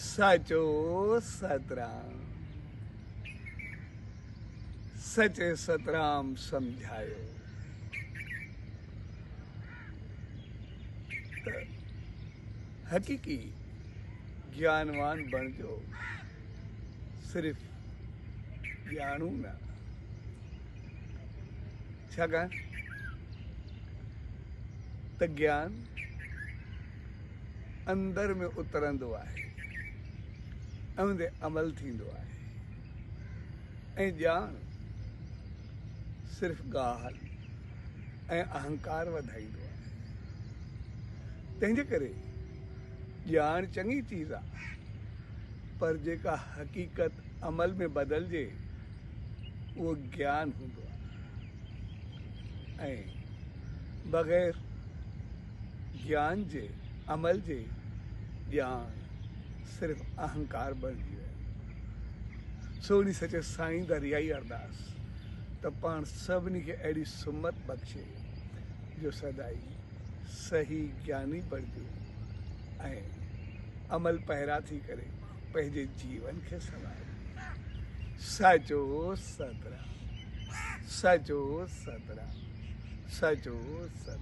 साचो सतराम सचे सतराम समझायो। तो हकीकी ज्ञानवान बणजो, सिर्फ ॼाणू न। छाकाणि त ज्ञान अंदर में उतरंदो आहे ऐं उनते अमल थींदो आहे। ऐं ॼाण सिर्फ ॻाल्हि ऐं अहंकार वधाईंदो आहे। तंहिंजे करे ॼाण चङी चीज़ आहे, पर जेका हक़ीक़त अमल में बदिलजे उहो ज्ञान हूंदो आहे। ऐं बग़ैर ज्ञान जे अमल जे ॼाण सिर्फ अहंकार बणिजी वियो। सो उन सचे साईं दा इहा ई अरदास त पाण सभिनी खे अहिड़ी सुमत बख़्शे जो सदाई सही ज्ञानी बणिजो ऐं अमल पहिरां थी करे पंहिंजे जीवन खे संवारे। साचो सतराम, साचो सतराम, साचो सतराम।